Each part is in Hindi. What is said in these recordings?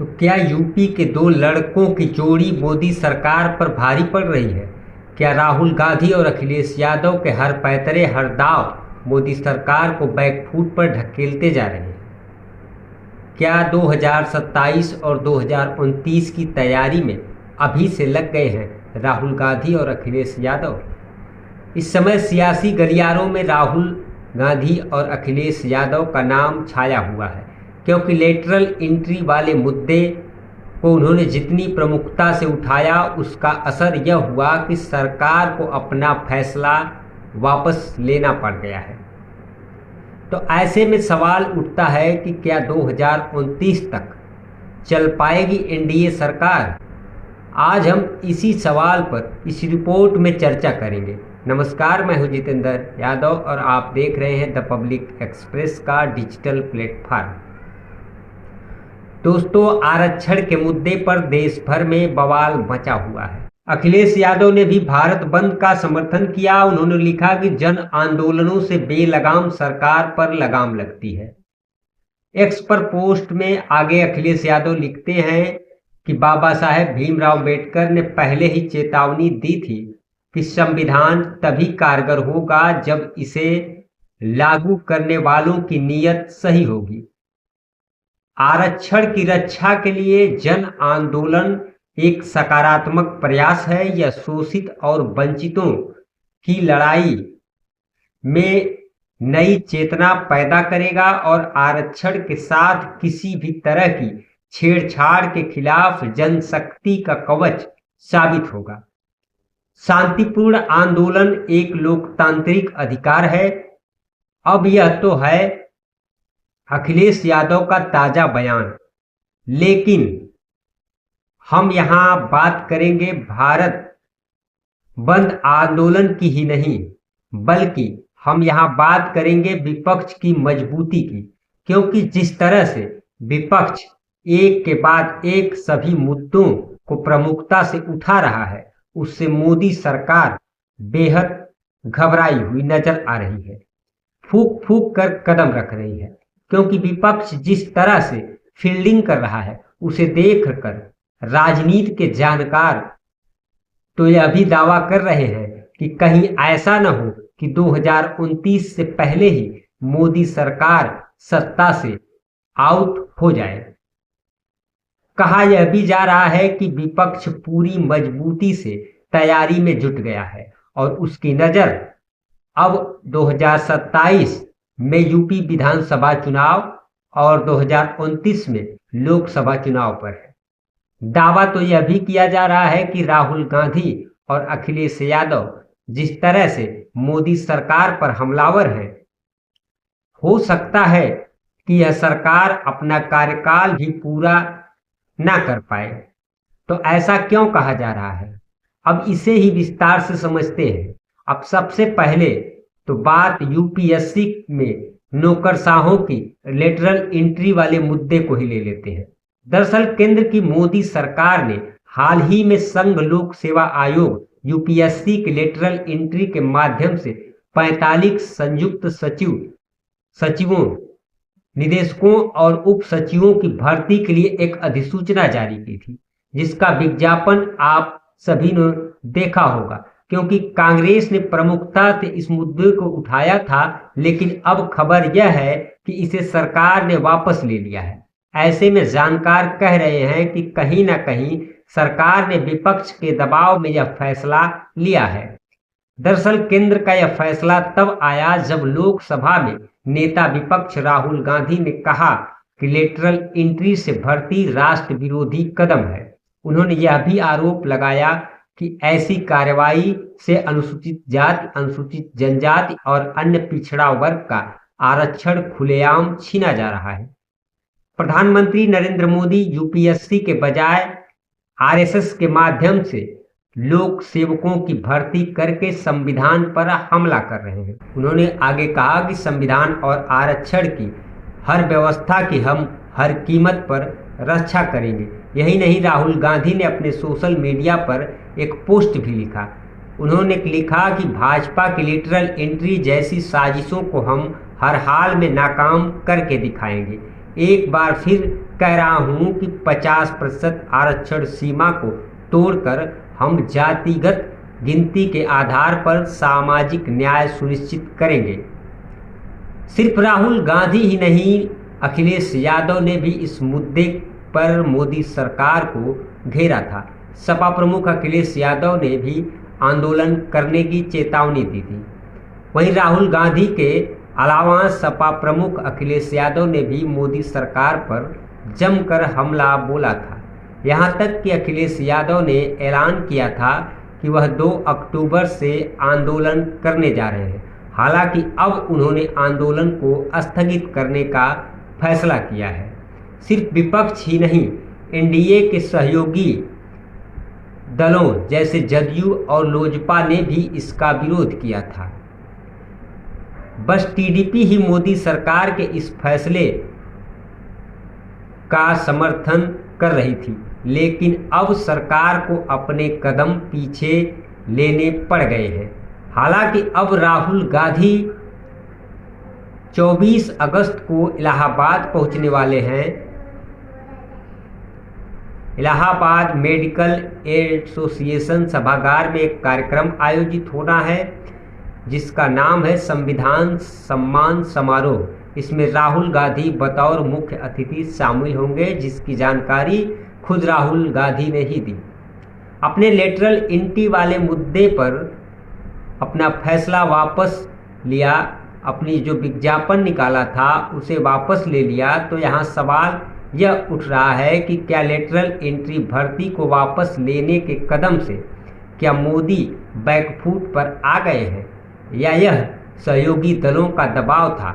तो क्या यूपी के दो लड़कों की जोड़ी मोदी सरकार पर भारी पड़ रही है? क्या राहुल गांधी और अखिलेश यादव के हर पैतरे हर दाव मोदी सरकार को बैकफुट पर ढकेलते जा रहे हैं? क्या 2027 और 2029 की तैयारी में अभी से लग गए हैं राहुल गांधी और अखिलेश यादव? इस समय सियासी गलियारों में राहुल गांधी और अखिलेश यादव का नाम छाया हुआ है, क्योंकि लेटरल एंट्री वाले मुद्दे को उन्होंने जितनी प्रमुखता से उठाया उसका असर यह हुआ कि सरकार को अपना फैसला वापस लेना पड़ गया है। तो ऐसे में सवाल उठता है कि क्या 2029 तक चल पाएगी एनडीए सरकार? आज हम इसी सवाल पर इस रिपोर्ट में चर्चा करेंगे। नमस्कार, मैं हूं जितेंद्र यादव और आप देख रहे हैं द पब्लिक एक्सप्रेस का डिजिटल प्लेटफॉर्म। दोस्तों, आरक्षण के मुद्दे पर देश भर में बवाल मचा हुआ है। अखिलेश यादव ने भी भारत बंद का समर्थन किया। उन्होंने लिखा कि जन आंदोलनों से बेलगाम सरकार पर लगाम लगती है। एक्स पर पोस्ट में आगे अखिलेश यादव लिखते हैं कि बाबा साहेब भीमराव अम्बेडकर ने पहले ही चेतावनी दी थी कि संविधान तभी कारगर होगा जब इसे लागू करने वालों की नीयत सही होगी। आरक्षण की रक्षा के लिए जन आंदोलन एक सकारात्मक प्रयास है। यह शोषित और वंचितों की लड़ाई में नई चेतना पैदा करेगा और आरक्षण के साथ किसी भी तरह की छेड़छाड़ के खिलाफ जनशक्ति का कवच साबित होगा। शांतिपूर्ण आंदोलन एक लोकतांत्रिक अधिकार है। अब यह तो है अखिलेश यादव का ताजा बयान, लेकिन हम यहां बात करेंगे भारत बंद आंदोलन की ही नहीं, बल्कि हम यहां बात करेंगे विपक्ष की मजबूती की, क्योंकि जिस तरह से विपक्ष एक के बाद एक सभी मुद्दों को प्रमुखता से उठा रहा है, उससे मोदी सरकार बेहद घबराई हुई नजर आ रही है। फूक फूक कर कदम रख रही है, क्योंकि विपक्ष जिस तरह से फील्डिंग कर रहा है उसे देखकर राजनीति के जानकार तो यह भी दावा कर रहे हैं कि कहीं ऐसा न हो कि 2029 से पहले ही मोदी सरकार सत्ता से आउट हो जाए। कहा यह भी जा रहा है कि विपक्ष पूरी मजबूती से तैयारी में जुट गया है और उसकी नजर अब 2027 में यूपी विधानसभा चुनाव और 2029 में लोकसभा चुनाव पर है। दावा तो यह भी किया जा रहा है कि राहुल गांधी और अखिलेश यादव जिस तरह से मोदी सरकार पर हमलावर हैं, हो सकता है कि यह सरकार अपना कार्यकाल भी पूरा ना कर पाए। तो ऐसा क्यों कहा जा रहा है? अब इसे ही विस्तार से समझते हैं। अब सबसे पहले तो बात यूपीएससी में नौकरशाहों की लेटरल एंट्री वाले मुद्दे को ही ले लेते हैं। दरअसल केंद्र की मोदी सरकार ने हाल ही में संघ लोक सेवा आयोग यूपीएससी के लेटरल एंट्री के माध्यम से 45 संयुक्त सचिवों, निदेशकों और उप सचिवों की भर्ती के लिए एक अधिसूचना जारी की थी, जिसका विज्ञापन आप सभी ने देखा होगा, क्योंकि कांग्रेस ने प्रमुखता से इस मुद्दे को उठाया था। लेकिन अब खबर यह है कि इसे सरकार ने वापस ले लिया है। ऐसे में जानकार कह रहे हैं कि कहीं ना कहीं सरकार ने विपक्ष के दबाव में यह फैसला लिया है। दरअसल केंद्र का यह फैसला तब आया जब लोकसभा में नेता विपक्ष राहुल गांधी ने कहा कि लेटरल एंट्री से भर्ती राष्ट्र विरोधी कदम है। उन्होंने यह भी आरोप लगाया कि ऐसी कार्रवाई से अनुसूचित जाति, अनुसूचित जनजाति और अन्य पिछड़ा वर्ग का आरक्षण खुलेआम छीना जा रहा है। प्रधानमंत्री नरेंद्र मोदी यूपीएससी के बजाय आरएसएस के माध्यम से लोक सेवकों की भर्ती करके संविधान पर हमला कर रहे हैं। उन्होंने आगे कहा कि संविधान और आरक्षण की हर व्यवस्था की हम हर कीमत पर रक्षा करेंगे। यही नहीं, राहुल गांधी ने अपने सोशल मीडिया पर एक पोस्ट भी लिखा। उन्होंने लिखा कि भाजपा की लेटरल एंट्री जैसी साजिशों को हम हर हाल में नाकाम करके दिखाएंगे। एक बार फिर कह रहा हूं कि 50% आरक्षण सीमा को तोड़कर हम जातिगत गिनती के आधार पर सामाजिक न्याय सुनिश्चित करेंगे। सिर्फ राहुल गांधी ही नहीं, अखिलेश यादव ने भी इस मुद्दे पर मोदी सरकार को घेरा था। सपा प्रमुख अखिलेश यादव ने भी आंदोलन करने की चेतावनी दी थी। वहीं राहुल गांधी के अलावा सपा प्रमुख अखिलेश यादव ने भी मोदी सरकार पर जमकर हमला बोला था। यहां तक कि अखिलेश यादव ने ऐलान किया था कि वह 2 अक्टूबर से आंदोलन करने जा रहे हैं। हालांकि अब उन्होंने आंदोलन को स्थगित करने का फैसला किया है। सिर्फ विपक्ष ही नहीं, एनडीए के सहयोगी दलों जैसे जदयू और लोजपा ने भी इसका विरोध किया था। बस टीडीपी ही मोदी सरकार के इस फैसले का समर्थन कर रही थी, लेकिन अब सरकार को अपने कदम पीछे लेने पड़ गए हैं। हालांकि अब राहुल गांधी 24 अगस्त को इलाहाबाद पहुंचने वाले हैं। इलाहाबाद मेडिकल एसोसिएशन सभागार में एक कार्यक्रम आयोजित होना है जिसका नाम है संविधान सम्मान समारोह। इसमें राहुल गांधी बतौर मुख्य अतिथि शामिल होंगे, जिसकी जानकारी खुद राहुल गांधी ने ही दी। अपने लेटरल एंट्री वाले मुद्दे पर अपना फैसला वापस लिया, अपनी जो विज्ञापन निकाला था उसे वापस ले लिया। तो यहाँ सवाल यह उठ रहा है कि क्या लेटरल एंट्री भर्ती को वापस लेने के कदम से क्या मोदी बैकफुट पर आ गए हैं या यह सहयोगी दलों का दबाव था?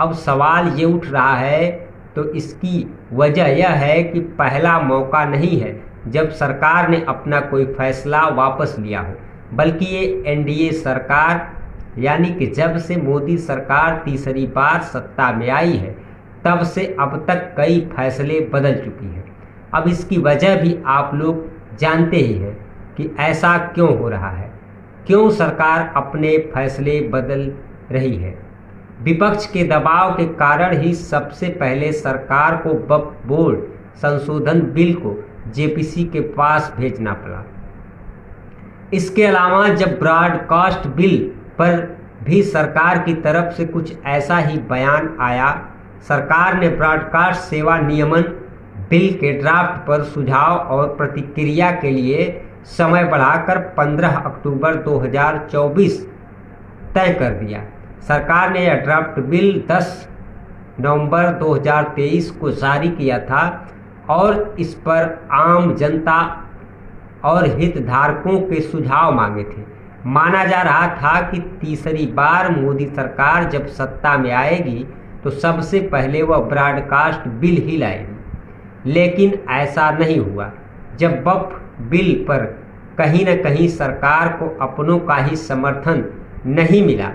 अब सवाल ये उठ रहा है तो इसकी वजह यह है कि पहला मौका नहीं है जब सरकार ने अपना कोई फैसला वापस लिया हो, बल्कि ये एनडीए सरकार यानी कि जब से मोदी सरकार तीसरी बार सत्ता में आई है तब से अब तक कई फैसले बदल चुकी है। अब इसकी वजह भी आप लोग जानते ही हैं कि ऐसा क्यों हो रहा है, क्यों सरकार अपने फैसले बदल रही है। विपक्ष के दबाव के कारण ही सबसे पहले सरकार को वक्फ बोर्ड संशोधन बिल को जेपीसी के पास भेजना पड़ा। इसके अलावा जब ब्रॉडकास्ट बिल पर भी सरकार की तरफ से कुछ ऐसा ही बयान आया, सरकार ने ब्रॉडकास्ट सेवा नियमन बिल के ड्राफ्ट पर सुझाव और प्रतिक्रिया के लिए समय बढ़ाकर 15 अक्टूबर 2024 तय कर दिया। सरकार ने यह ड्राफ्ट बिल 10 नवंबर 2023 को जारी किया था और इस पर आम जनता और हितधारकों के सुझाव मांगे थे। माना जा रहा था कि तीसरी बार मोदी सरकार जब सत्ता में आएगी तो सबसे पहले वह ब्रॉडकास्ट बिल ही लाएगी, लेकिन ऐसा नहीं हुआ। जब वक्फ बिल पर कहीं न कहीं सरकार को अपनों का ही समर्थन नहीं मिला।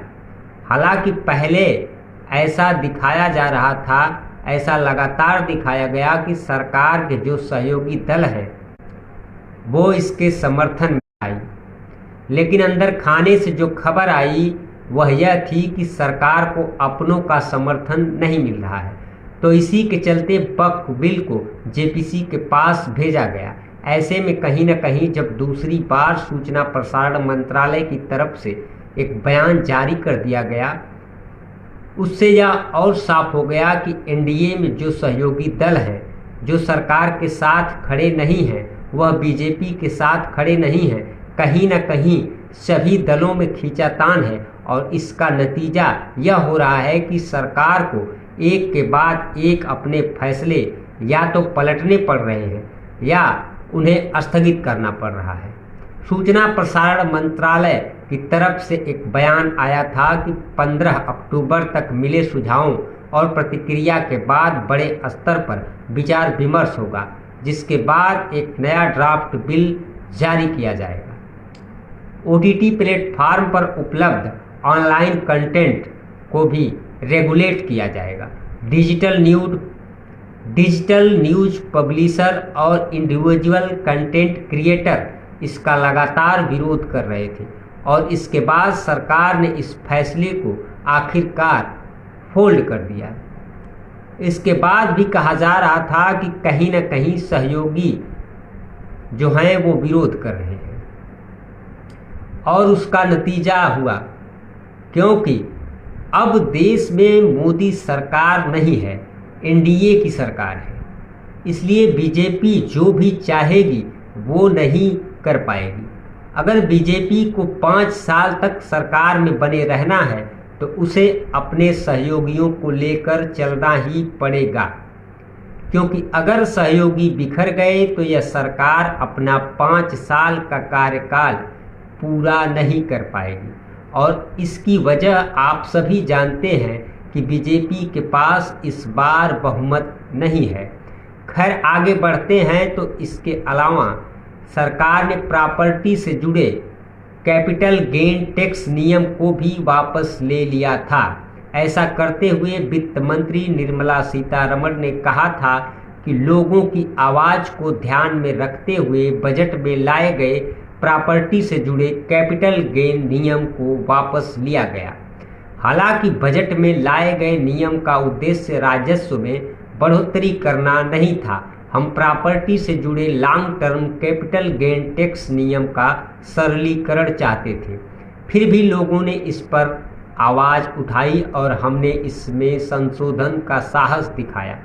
हालांकि पहले ऐसा दिखाया जा रहा था, ऐसा लगातार दिखाया गया कि सरकार के जो सहयोगी दल हैं वो इसके समर्थन में आई, लेकिन अंदर खाने से जो खबर आई वह यह थी कि सरकार को अपनों का समर्थन नहीं मिल रहा है। तो इसी के चलते वक्फ बिल को जेपीसी के पास भेजा गया। ऐसे में कहीं न कहीं जब दूसरी बार सूचना प्रसारण मंत्रालय की तरफ से एक बयान जारी कर दिया गया, उससे यह और साफ हो गया कि एनडीए में जो सहयोगी दल हैं, जो सरकार के साथ खड़े नहीं हैं, वह बीजेपी के साथ खड़े नहीं हैं। कहीं न कहीं सभी दलों में खींचातान है और इसका नतीजा यह हो रहा है कि सरकार को एक के बाद एक अपने फैसले या तो पलटने पड़ रहे हैं या उन्हें स्थगित करना पड़ रहा है। सूचना प्रसारण मंत्रालय की तरफ से एक बयान आया था कि 15 अक्टूबर तक मिले सुझावों और प्रतिक्रिया के बाद बड़े स्तर पर विचार विमर्श होगा, जिसके बाद एक नया ड्राफ्ट बिल जारी किया जाएगा। ओटीटी प्लेटफार्म पर उपलब्ध ऑनलाइन कंटेंट को भी रेगुलेट किया जाएगा। डिजिटल न्यूज पब्लिशर और इंडिविजुअल कंटेंट क्रिएटर इसका लगातार विरोध कर रहे थे और इसके बाद सरकार ने इस फैसले को आखिरकार होल्ड कर दिया। इसके बाद भी कहा जा रहा था कि कहीं न कहीं सहयोगी जो हैं वो विरोध कर रहे हैं, और उसका नतीजा हुआ, क्योंकि अब देश में मोदी सरकार नहीं है, एनडीए की सरकार है। इसलिए बीजेपी जो भी चाहेगी वो नहीं कर पाएगी। अगर बीजेपी को 5 साल तक सरकार में बने रहना है तो उसे अपने सहयोगियों को लेकर चलना ही पड़ेगा, क्योंकि अगर सहयोगी बिखर गए तो यह सरकार अपना 5 साल का कार्यकाल पूरा नहीं कर पाएगी। और इसकी वजह आप सभी जानते हैं कि बीजेपी के पास इस बार बहुमत नहीं है। खैर, आगे बढ़ते हैं तो इसके अलावा सरकार ने प्रॉपर्टी से जुड़े कैपिटल गेन टैक्स नियम को भी वापस ले लिया था। ऐसा करते हुए वित्त मंत्री निर्मला सीतारमण ने कहा था कि लोगों की आवाज़ को ध्यान में रखते हुए बजट में लाए गए प्रॉपर्टी से जुड़े कैपिटल गेन नियम को वापस लिया गया। हालांकि बजट में लाए गए नियम का उद्देश्य राजस्व में बढ़ोतरी करना नहीं था। हम प्रॉपर्टी से जुड़े long term capital gain tax नियम का सरलीकरण चाहते थे। फिर भी लोगों ने इस पर आवाज़ उठाई और हमने इसमें संशोधन का साहस दिखाया।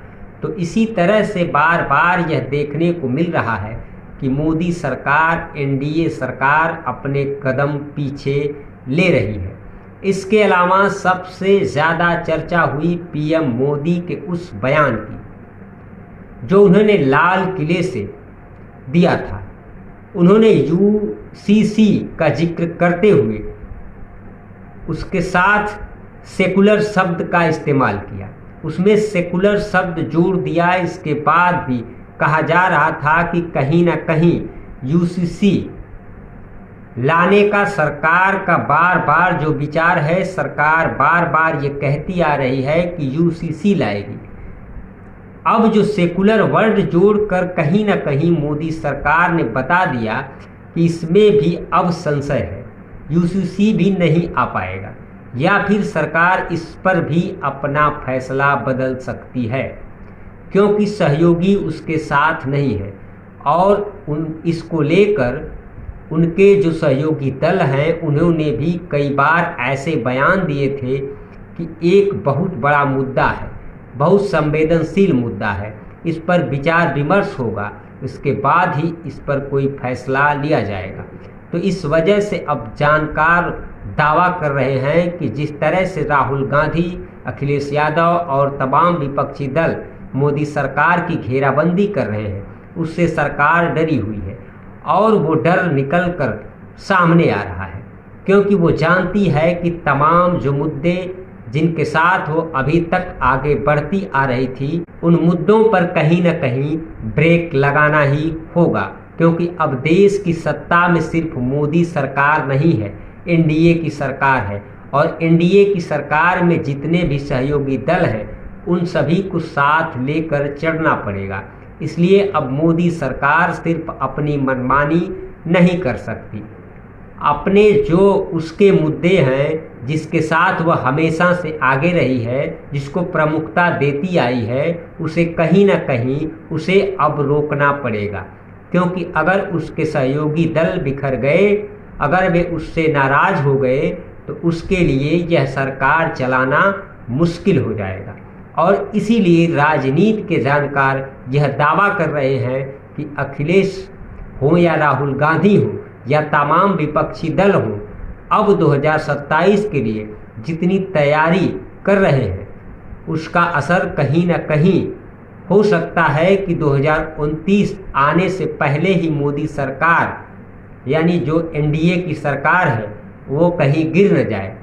तो इसी तरह से बार बार यह देखने को मिल रहा है कि मोदी सरकार, एनडीए सरकार अपने कदम पीछे ले रही है। इसके अलावा सबसे ज़्यादा चर्चा हुई पीएम मोदी के उस बयान की जो उन्होंने लाल किले से दिया था। उन्होंने यूसीसी का जिक्र करते हुए उसके साथ सेकुलर शब्द का इस्तेमाल किया, उसमें सेकुलर शब्द जोड़ दिया। इसके बाद भी कहा जा रहा था कि कहीं ना कहीं यूसीसी लाने का सरकार का बार बार जो विचार है, सरकार बार बार ये कहती आ रही है कि यूसीसी लाएगी। अब जो सेकुलर वर्ड जोड़कर कहीं ना कहीं मोदी सरकार ने बता दिया कि इसमें भी अब संशय है, यूसीसी भी नहीं आ पाएगा, या फिर सरकार इस पर भी अपना फैसला बदल सकती है, क्योंकि सहयोगी उसके साथ नहीं है। और इसको लेकर उनके जो सहयोगी दल हैं उन्होंने भी कई बार ऐसे बयान दिए थे कि एक बहुत बड़ा मुद्दा है, बहुत संवेदनशील मुद्दा है, इस पर विचार विमर्श होगा, इसके बाद ही इस पर कोई फैसला लिया जाएगा। तो इस वजह से अब जानकार दावा कर रहे हैं कि जिस तरह से राहुल गांधी, अखिलेश यादव और तमाम विपक्षी दल मोदी सरकार की घेराबंदी कर रहे हैं, उससे सरकार डरी हुई है और वो डर निकल कर सामने आ रहा है, क्योंकि वो जानती है कि तमाम जो मुद्दे जिनके साथ वो अभी तक आगे बढ़ती आ रही थी, उन मुद्दों पर कहीं ना कहीं ब्रेक लगाना ही होगा, क्योंकि अब देश की सत्ता में सिर्फ मोदी सरकार नहीं है, एनडीए की सरकार है। और एनडीए की सरकार में जितने भी सहयोगी दल हैं उन सभी को साथ लेकर चलना पड़ेगा। इसलिए अब मोदी सरकार सिर्फ अपनी मनमानी नहीं कर सकती, अपने जो उसके मुद्दे हैं जिसके साथ वह हमेशा से आगे रही है, जिसको प्रमुखता देती आई है, उसे कहीं ना कहीं उसे अब रोकना पड़ेगा, क्योंकि अगर उसके सहयोगी दल बिखर गए, अगर वे उससे नाराज हो गए तो उसके लिए यह सरकार चलाना मुश्किल हो जाएगा। और इसीलिए राजनीति के जानकार यह दावा कर रहे हैं कि अखिलेश हो या राहुल गांधी हो या तमाम विपक्षी दल हो, अब 2027 के लिए जितनी तैयारी कर रहे हैं उसका असर कहीं ना कहीं हो सकता है कि 2029 आने से पहले ही मोदी सरकार, यानी जो एनडीए की सरकार है, वो कहीं गिर न जाए।